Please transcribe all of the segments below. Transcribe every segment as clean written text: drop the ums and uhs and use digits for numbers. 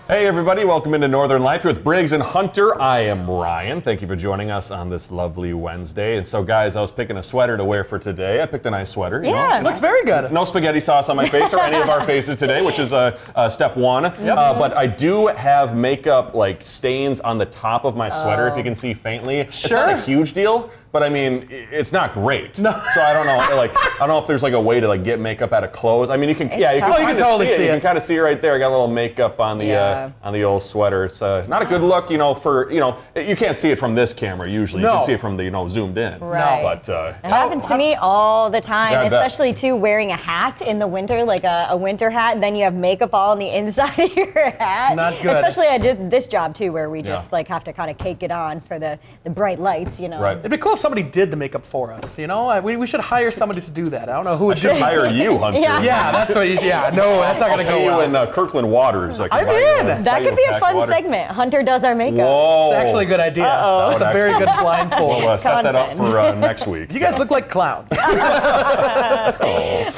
Hey everybody, welcome into Northern Life here with Briggs and Hunter. I am Ryan. Thank you for joining us on this lovely Wednesday. And so guys, I was picking a sweater to wear for today. I picked a nice sweater. It looks very good. No spaghetti sauce on my face or any of our faces today, which is step one. Yep. But I do have makeup like stains on the top of my sweater, if you can see faintly. It's not a huge deal. But I mean, it's not great. No. So I don't know. I don't know if there's like a way to like get makeup out of clothes. I mean, you can. You can totally see it. You can kind of see it right there. I got a little makeup on the old sweater. It's not a good look, for you can't see it from this camera usually. You can see it from the zoomed in. Right. But it happens to me all the time, especially too wearing a hat in the winter, like a winter hat. And then you have makeup all on the inside of your hat. Not good. Especially I did this job too, where we just like have to kind of cake it on for the bright lights. Right. It'd be cool if somebody did the makeup for us. We should hire somebody to do that. I don't know who would do it. hire you, Hunter. Yeah, that's what. No, that's not gonna go well. You and Kirkland Waters. I'm in. That could be a fun segment. Hunter does our makeup. Whoa. It's actually a good idea. Uh-oh. That's a very good blindfold. We'll set that up for next week. You guys look like clowns.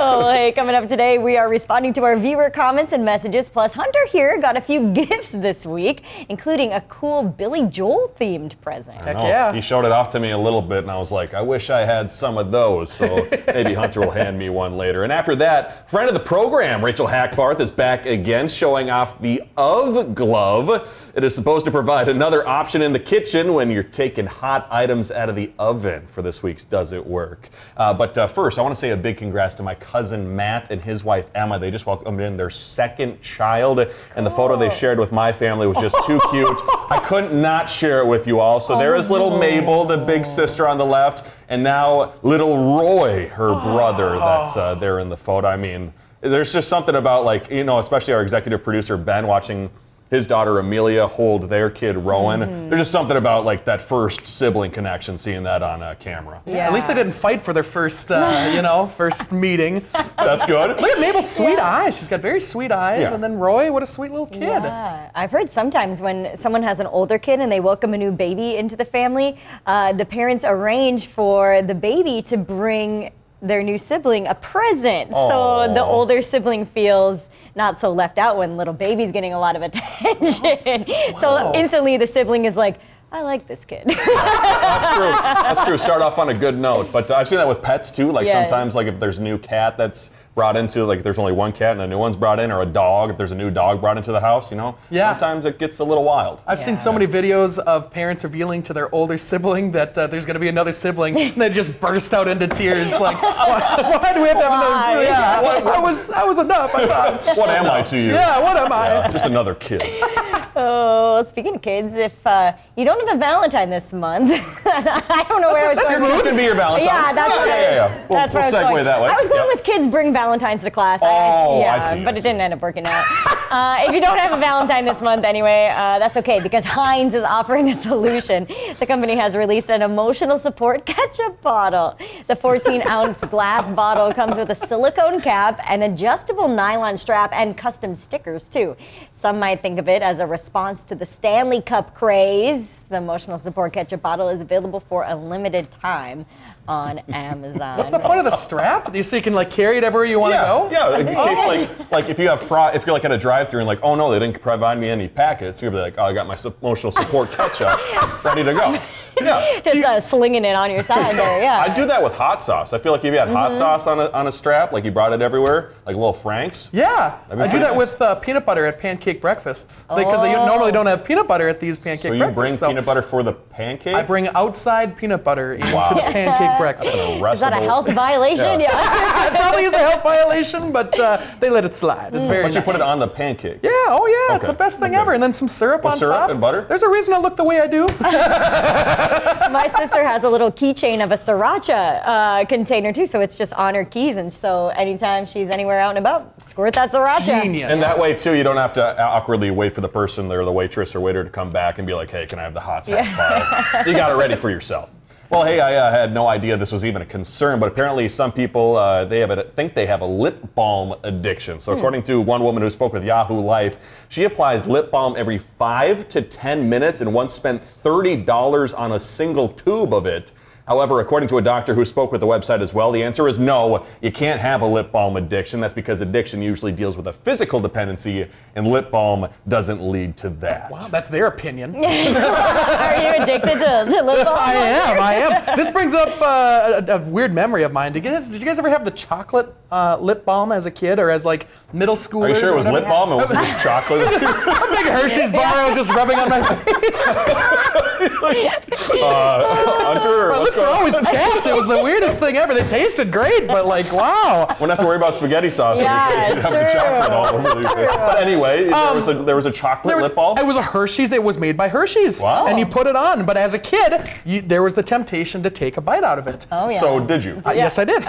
Oh, hey, coming up today, we are responding to our viewer comments and messages. Plus, Hunter here got a few gifts this week, including a cool Billy Joel themed present. Heck yeah. He showed it off to me a little bit, and I was like, I wish I had some of those. So maybe Hunter will hand me one later. And after that, friend of the program, Rachel Hackbarth, is back again, showing off the Of Glove. It is supposed to provide another option in the kitchen when you're taking hot items out of the oven for this week's Does It Work? But first, I want to say a big congrats to my cousin Matt and his wife Emma. They just welcomed in their second child, and the photo they shared with my family was just too cute. I couldn't not share it with you all. So there is little Mabel, the big sister on the left, and now little Roy, her brother, that's there in the photo. I mean, there's just something about especially our executive producer Ben watching his daughter Amelia hold their kid Rowan. There's just something about that first sibling connection, seeing that on camera. Yeah. At least they didn't fight for their first, first meeting. That's good. Look at Mabel's sweet eyes. She's got very sweet eyes. Yeah. And then Roy, what a sweet little kid. Yeah. I've heard sometimes when someone has an older kid and they welcome a new baby into the family, the parents arrange for the baby to bring their new sibling a present. Aww. So the older sibling feels not so left out when little baby's getting a lot of attention. So instantly the sibling is like, I like this kid. That's true. That's true. Start off on a good note. But I've seen that with pets too. Sometimes if there's a new cat that's brought into, if there's only one cat and a new one's brought in, or a dog, if there's a new dog brought into the house, Yeah. sometimes it gets a little wild. I've seen so many videos of parents revealing to their older sibling that there's going to be another sibling, and they just burst out into tears. Like, why do we have to have another? Yeah, I was enough. I thought. What am I to you? Yeah, what am I? Yeah, just another kid. Oh, speaking of kids, if you don't have a Valentine this month, I don't know where I was going. This can be your Valentine. Yeah, that's right. We'll segue that way. I was going with kids bring Valentines to class. I see. But it didn't end up working out. If you don't have a Valentine this month anyway, that's okay, because Heinz is offering a solution. The company has released an emotional support ketchup bottle. The 14-ounce glass bottle comes with a silicone cap, an adjustable nylon strap, and custom stickers too. Some might think of it as a response to the Stanley Cup craze. The emotional support ketchup bottle is available for a limited time on Amazon. What's the point of the strap? So you can carry it everywhere you want to go? Yeah, in case if you have if you're at a drive-thru and oh no, they didn't provide me any packets, you'll be like, oh, I got my emotional support ketchup ready to go. Yeah. Just slinging it on your side there, yeah. I do that with hot sauce. I feel like if you had hot sauce on a strap, you brought it everywhere, like little Frank's. Yeah, I do that with peanut butter at pancake breakfasts. Because they normally don't have peanut butter at these pancake breakfasts. So you bring peanut butter for the pancake? I bring outside peanut butter into the pancake breakfast. Is that a health violation? Yeah. It probably is a health violation, but they let it slide. It's very nice. But you put it on the pancake. Yeah, it's the best thing ever. And then some syrup on top. Syrup and butter? There's a reason I look the way I do. My sister has a little keychain of a sriracha container too, so it's just on her keys, and so anytime she's anywhere out and about, squirt that sriracha. Genius. And that way too, you don't have to awkwardly wait for the person or the waitress or waiter to come back and be like, hey, can I have the hot sauce bottle? You got it ready for yourself. Well, hey, I had no idea this was even a concern, but apparently some people think they have a lip balm addiction. So according to one woman who spoke with Yahoo Life, she applies lip balm every 5 to 10 minutes and once spent $30 on a single tube of it. However, according to a doctor who spoke with the website as well, the answer is no. You can't have a lip balm addiction. That's because addiction usually deals with a physical dependency, and lip balm doesn't lead to that. Wow, that's their opinion. Are you addicted to lip balm? I am. This brings up a weird memory of mine. Did you guys ever have the chocolate lip balm as a kid or as like middle schoolers? Are you sure it was lip balm? It wasn't just chocolate? A big Hershey's bar I was just rubbing on my face. Hunter, My lips are always chapped. It was the weirdest thing ever. They tasted great, but like, wow. Wouldn't have to worry about spaghetti sauce Yeah, in your face. You'd have the true. chocolate all over your face. But anyway, there was a chocolate lip balm? It was a Hershey's. It was made by Hershey's. Wow. And you put it on. But as a kid, there was the temptation to take a bite out of it. Oh, yeah. So did you? Yes, I did.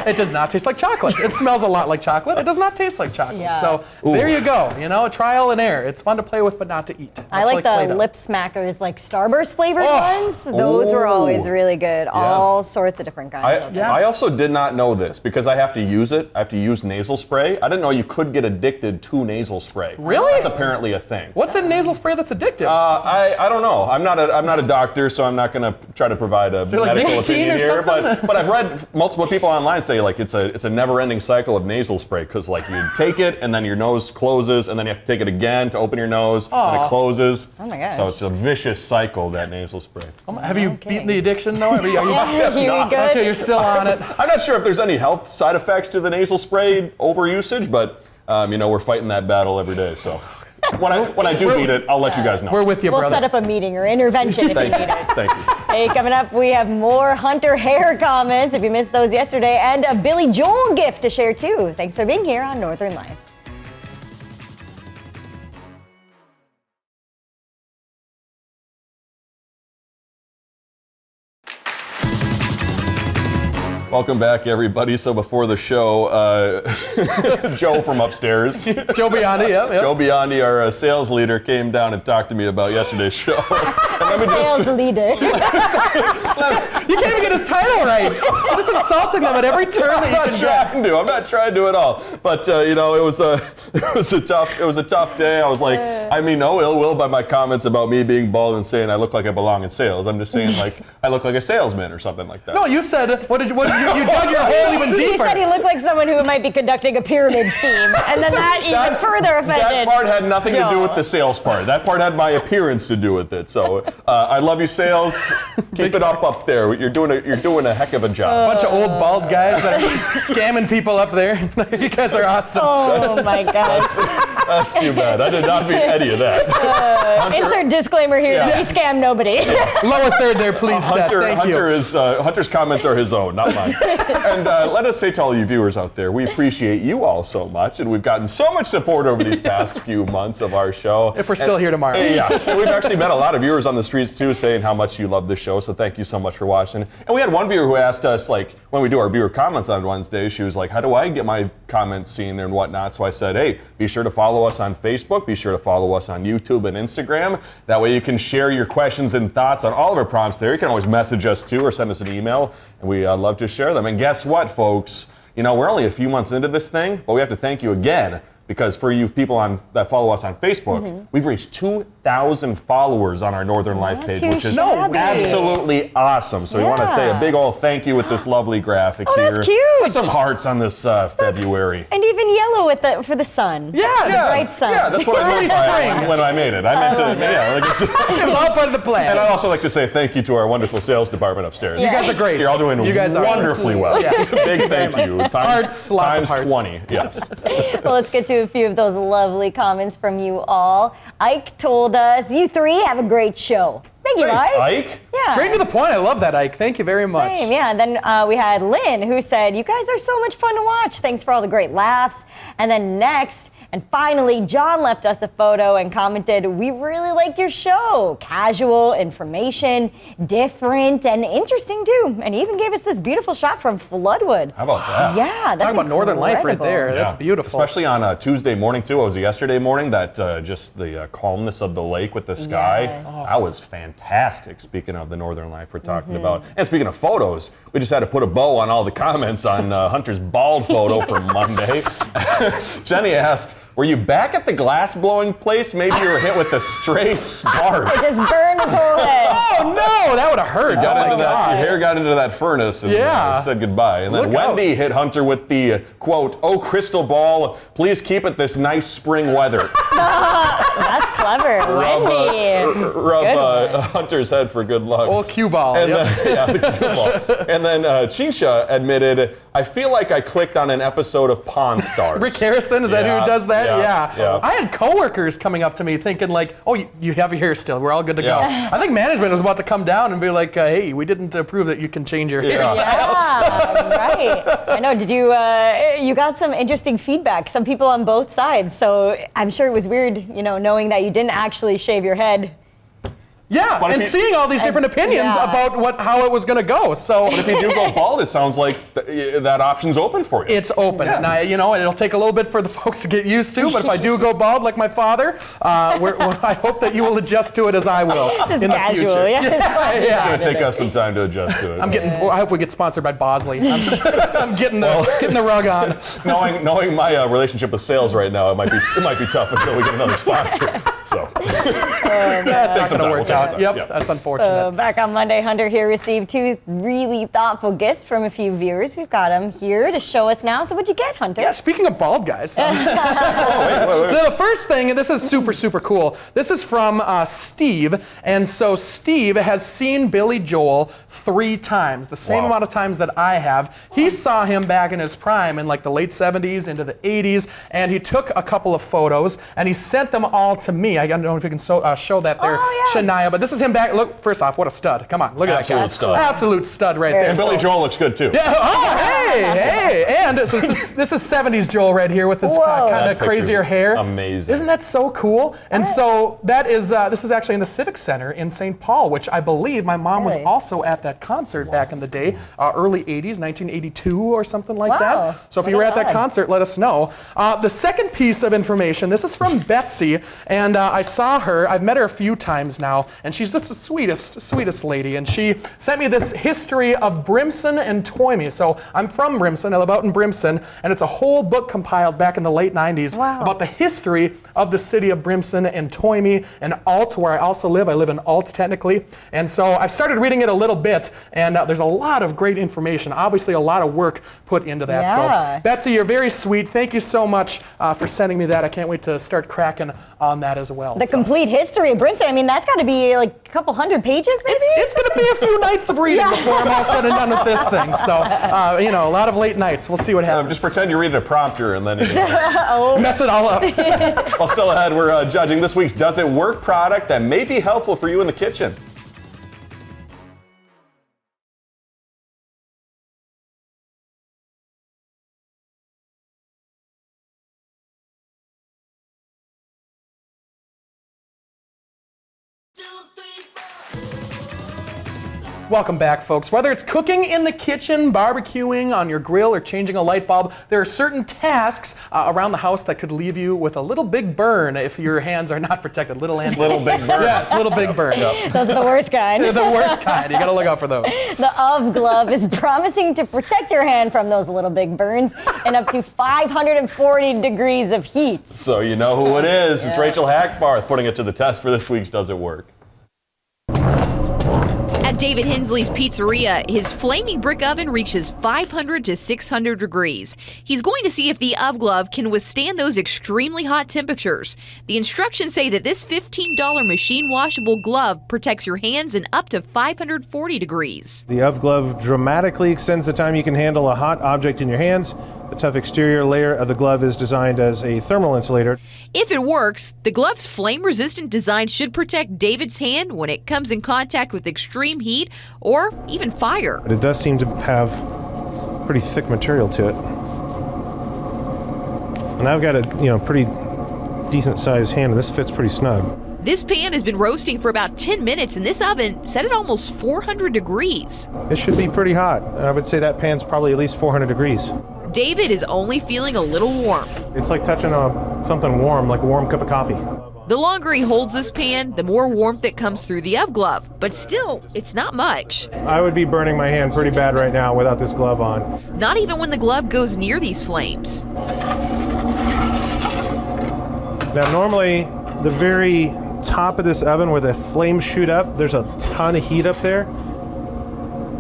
It does not taste like chocolate. It smells a lot like chocolate. It does not taste like chocolate. Yeah. So there you go. You know, trial and error. It's fun to play with, but not to eat. I Much like the Play-Doh. lip smackers, like Starburst flavored Oh. ones. Those were always Ooh. really good. All sorts of different kinds. I also did not know this because I have to use it. I have to use nasal spray. I didn't know you could get addicted to nasal spray. Really? That's apparently a thing. What's in nasal spray that's addictive? I don't know. I'm not a doctor, so I'm not going to try to provide a there like medical nicotine opinion or here. something? But I've read multiple people online say like it's a never-ending cycle of nasal spray because like you take it and then your nose closes and then you have to take it again to open your nose and it closes. Oh my gosh. So it's a vicious cycle, that nasal spray. Have you beaten the addiction though? Are you You good? so you're still on it. I'm not sure if there's any health side effects to the nasal spray overusage, but we're fighting that battle every day. So when I do beat it, I'll let you guys know. We're with you, We'll brother. set up a meeting or intervention if you Thank need you. it. Thank you. Hey, coming up, we have more Hunter hair comments if you missed those yesterday, and a Billy Joel gift to share too. Thanks for being here on Northern Life. Welcome back, everybody. So before the show, Joe from upstairs, Joe Biondi, yep. Joe Biondi, our sales leader, came down and talked to me about yesterday's show. And let me Sales leader. You can't even get his title right. You're just insulting them at every turn that you can get. I'm not trying to at all. But it was a tough day. I was like, I mean no ill will by my comments about me being bald and saying I look like I belong in sales. I'm just saying like I look like a salesman or something like that. No, you said, what did you dug your hole even He deeper. said he looked like someone who might be conducting a pyramid scheme, and then that even further offended. That part had nothing to do Joe. with the sales part. That part had my appearance to do with it. So I love you, sales. Keep it up there. You're doing a heck of a job. Bunch of old bald guys that are scamming people up there. You guys are awesome. Oh my gosh. That's too bad. I did not mean any of that. Insert disclaimer here that we scam nobody. Lower third there, please, Seth. Thank you. Hunter's comments are his own, not mine. And let us say to all you viewers out there, we appreciate you all so much, and we've gotten so much support over these past few months of our show. If we're still here tomorrow. Yeah, and we've actually met a lot of viewers on the streets too, saying how much you love the show. So thank you so much for watching. And we had one viewer who asked us, like, when we do our viewer comments on Wednesday, she was like, "How do I get my comments seen and whatnot?" So I said, "Hey, be sure to follow us on Facebook. Be sure to follow us on YouTube and Instagram. That way you can share your questions and thoughts on all of our prompts there. You can always message us too, or send us an email, and we love to share them. And guess what, folks? We're only a few months into this thing, but we have to thank you again. Because for you people that follow us on Facebook, we've reached 2,000 followers on our Northern Life page, which is absolutely awesome. So we want to say a big old thank you with this lovely graphic here. That's cute. With some hearts on this February. And even yellow for the sun. Yeah, The bright sun. Yeah, that's what I meant by when I made it. I meant to, like I said. It was all part of the plan. And I'd also like to say thank you to our wonderful sales department upstairs. You guys are great. You're all doing You guys are. wonderfully well. Yeah. Big thank you. Hearts, lots of times hearts. 20, yes. Well, let's get to a few of those lovely comments from you all. Ike told us, you three have a great show. Thank you, Thanks, Ike. Ike. Yeah. Straight to the point. I love that, Ike. Thank you very much. Same, yeah. And then we had Lynn who said, you guys are so much fun to watch. Thanks for all the great laughs. And then next, and finally, John left us a photo and commented, we really like your show. Casual, information, different, and interesting too. And he even gave us this beautiful shot from Floodwood. How about that? Yeah, that's Talk about Northern Life right there. incredible. That's beautiful. Especially on a Tuesday morning too. It was yesterday morning that just the calmness of the lake with the sky. Yes. That was fantastic. Speaking of the Northern Life we're talking about. And speaking of photos, we just had to put a bow on all the comments on Hunter's bald photo from Monday. Jenny asked, Were you back at the glass blowing place? Maybe you were hit with a stray spark. It just burned his whole head. Oh no, that would have hurt. Your Oh, hair got into that furnace and said goodbye. And then Look Wendy hit Hunter with the quote, "Oh, crystal ball, please keep it this nice spring weather." That's clever. Wendy. Rub Hunter's head for good luck. Old cue ball. And then, the cue ball. And then Chisha admitted, "I feel like I clicked on an episode of Pawn Stars." Rick Harrison, is that who does that? Yeah. I had coworkers coming up to me thinking like, "Oh, you have your hair still. We're all good to go." I think management was about to come down and be like, "Hey, we didn't prove that you can change your hairstyle." Yeah, right. I know. Did you? You got some interesting feedback. Some people on both sides. So I'm sure it was weird, knowing that you didn't actually shave your head. Yeah, and seeing all these different opinions about how it was going to go. So, but if you do go bald, it sounds like that option's open for you. It's open. And it'll take a little bit for the folks to get used to. But if I do go bald like my father, I hope that you will adjust to it as I will in the future. Yeah. It's going to take us some time to adjust to it. I hope we get sponsored by Bosley. I'm getting the rug on. Knowing my relationship with sales right now, it might be tough until we get another sponsor. So that's not going to work out. Yep, that's unfortunate. Back on Monday, Hunter here received 2 really thoughtful gifts from a few viewers. We've got them here to show us now. So what'd you get, Hunter? Yeah, speaking of bald guys. Wait. The first thing, this is super, super cool. This is from Steve. And so Steve has seen Billy Joel 3 times, the same amount of times that I have. He saw him back in his prime in like the late 70s into the 80s, and he took a couple of photos, and he sent them all to me. I don't know if you can show that there, Shania, but this is him back. Look, first off, what a stud. Come on, look at that. Absolute stud. Absolute stud right there. And Billy Joel looks good too. Yeah. Oh, hey. And so this is 70s Joel right here with this kind of crazier hair. Amazing. Isn't that so cool? And so that is, this is actually in the Civic Center in St. Paul, which I believe my mom was also at that concert back in the day, early 80s, 1982 or something like that. So if you were at that concert, let us know. The second piece of information, this is from Betsy, and I saw her, I've met her a few times now, and she's just the sweetest lady, and she sent me this history of Brimson and Toymie. So I'm from Brimson, I live out in Brimson, and it's a whole book compiled back in the late 90s about the history of the city of Brimson and Toymie and Alt, where I also live. I live in Alt technically, and so I've started reading it a little bit, and there's a lot of great information, obviously a lot of work put into that. So Betsy, you're very sweet. Thank you so much for sending me that. I can't wait to start cracking on that as well. The complete history of Brimson. I mean, that's got to be like a couple hundred pages, maybe? It's going to be a few nights of reading before I'm all said and done with this thing. So, a lot of late nights. We'll see what happens. Just pretend you're reading a prompter and then mess it all up. Well, still ahead, we're judging this week's Does It Work product that may be helpful for you in the kitchen. Welcome back, folks. Whether it's cooking in the kitchen, barbecuing on your grill, or changing a light bulb, there are certain tasks around the house that could leave you with a little big burn if your hands are not protected. Little big burn. Yes, little big burn. Those are the worst kind. They're the worst kind. You got to look out for those. The Of glove is promising to protect your hand from those little big burns and up to 540 degrees of heat. So you know who it is. It's Rachel Hackbarth putting it to the test for this week's Does It Work. At David Hensley's Pizzeria, his flaming brick oven reaches 500 to 600 degrees. He's going to see if the Of glove can withstand those extremely hot temperatures. The instructions say that this $15 machine washable glove protects your hands in up to 540 degrees. The Of glove dramatically extends the time you can handle a hot object in your hands. The tough exterior layer of the glove is designed as a thermal insulator. If it works, the glove's flame-resistant design should protect David's hand when it comes in contact with extreme heat or even fire. But it does seem to have pretty thick material to it. And I've got a pretty decent sized hand, and this fits pretty snug. This pan has been roasting for about 10 minutes, and this oven set at almost 400 degrees. It should be pretty hot. I would say that pan's probably at least 400 degrees. David is only feeling a little warmth. It's like touching something warm, like a warm cup of coffee. The longer he holds this pan, the more warmth that comes through the Of glove. But still, it's not much. I would be burning my hand pretty bad right now without this glove on. Not even when the glove goes near these flames. Now normally, the very top of this oven where the flames shoot up, there's a ton of heat up there.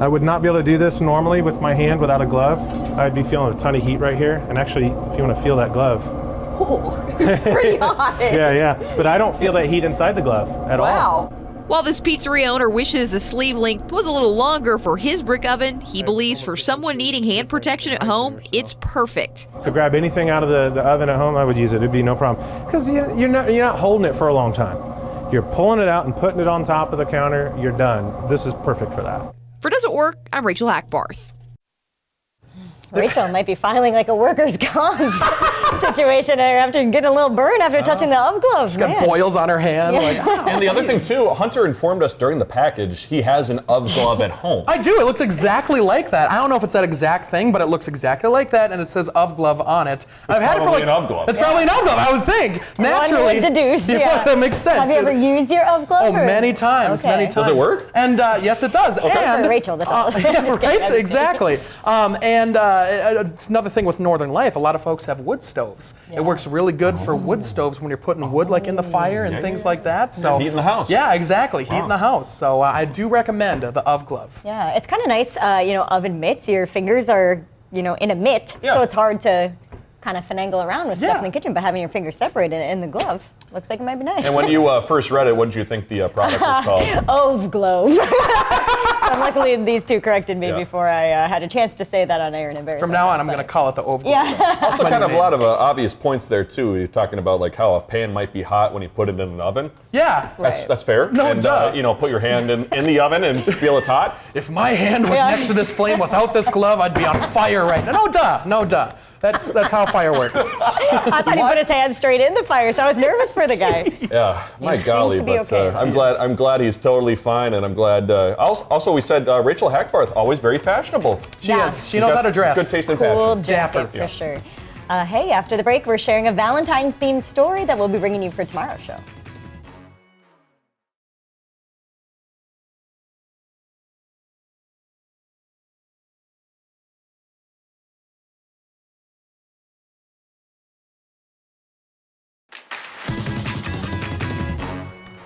I would not be able to do this normally with my hand without a glove. I'd be feeling a ton of heat right here. And actually, if you want to feel that glove. Oh, it's pretty hot. Yeah. But I don't feel that heat inside the glove at all. Wow. While this pizzeria owner wishes the sleeve length was a little longer for his brick oven, he believes for someone needing hand protection at home, it's perfect. To grab anything out of the oven at home, I would use it. It'd be no problem. Because you're not holding it for a long time. You're pulling it out and putting it on top of the counter. You're done. This is perfect for that. For Does It Work, I'm Rachel Hackbarth. Rachel might be filing like a workers' comp situation after getting a little burn after touching the oven glove. She's got boils on her hand. Yeah. Like, And the other thing too, Hunter informed us during the package he has an oven glove at home. I do. It looks exactly like that. I don't know if it's that exact thing, but it looks exactly like that, and it says oven glove on it. I've had it for probably an oven glove. It's probably an oven glove, I would think. Naturally. One would deduce, yeah. That makes sense. Have you ever used your oven glove? Oh, many times, Okay. many times. Does it work? And yes, it does. And For Rachel, that's all. yeah, Just kidding, I'm right? just kidding. Exactly. It's another thing with Northern Life. A lot of folks have wood stoves. It works really good for wood stoves when you're putting wood like in the fire and things like that. So heat in the house. Yeah, exactly. Heat in the house. So I do recommend the oven glove. Yeah, it's kind of nice, oven mitts. Your fingers are, in a mitt, so it's hard to kind of finagle around with stuff in the kitchen, but having your fingers separated in the glove looks like it might be nice. And when you first read it, what did you think the product was called? Ove glove. So luckily these two corrected me before I had a chance to say that on air and embarrass From now on, myself, I'm going to but- call it the Ove glove. Yeah. Also, kind of a lot of obvious points there too. You're talking about like how a pan might be hot when you put it in an oven. Yeah. That's fair. No, and, duh. Put your hand in the oven and feel it's hot. If my hand was next to this flame without this glove, I'd be on fire right now. No duh. That's how fire works. I thought he put his hand straight in the fire, so I was nervous for the guy. Yeah, my seems golly, to be but okay. I'm glad he's totally fine, and I'm glad. Also, we said Rachel Hackbarth, always very fashionable. She is. She knows how to dress. Good taste in Cool fashion. jacket for sure. Hey, after the break, we're sharing a Valentine's themed story that we'll be bringing you for tomorrow's show.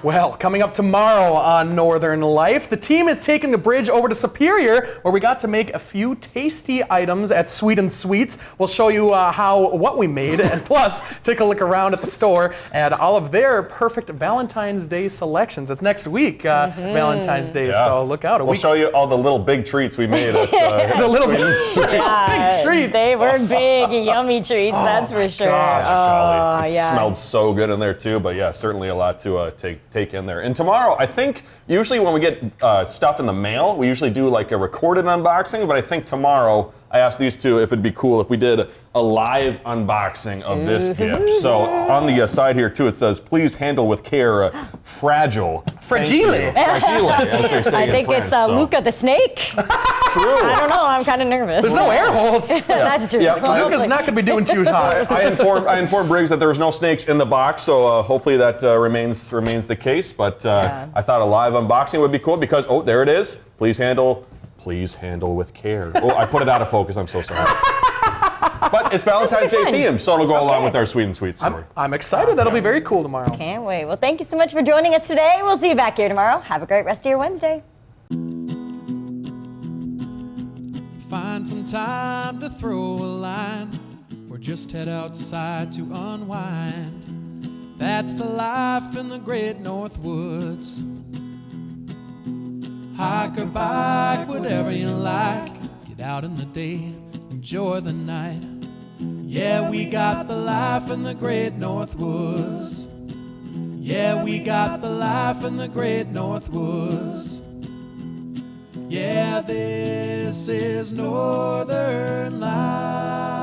Well, coming up tomorrow on Northern Life, the team is taking the bridge over to Superior, where we got to make a few tasty items at Sweet and Sweets. We'll show you what we made, and plus take a look around at the store and all of their perfect Valentine's Day selections. It's next week, Valentine's Day, so look out. We'll show you all the little big treats we made at the little Sweet and Sweets. big treats. They were big, yummy treats, that's for sure. gosh. Golly, it yeah. smelled so good in there too, but yeah, certainly a lot to take in there. And tomorrow, I think usually when we get stuff in the mail, we usually do like a recorded unboxing, but I think tomorrow I asked these two if it'd be cool if we did a live unboxing of this gift. So on the side here too, it says, please handle with care, fragile. Fragile. Fragile, as they say I in think French, it's so. Luca the snake. True. I don't know, I'm kind of nervous. There's no air holes. That's true. Yeah. Luca's not going to be doing too hot. I informed Briggs that there was no snakes in the box, so hopefully that remains the case. But I thought a live unboxing would be cool because there it is. Please handle with care. Oh, I put it out of focus. I'm so sorry. But it's Valentine's Day themed, so it'll go along with our Sweet and Sweet story. I'm excited. That'll be very cool tomorrow. Can't wait. Well, thank you so much for joining us today. We'll see you back here tomorrow. Have a great rest of your Wednesday. Find some time to throw a line or just head outside to unwind. That's the life in the great North Woods. Hike or bike, whatever you like. Get out in the day, enjoy the night. Yeah, we got the life in the great North Woods. Yeah, we got the life in the great North Woods. Yeah, this is Northern Life.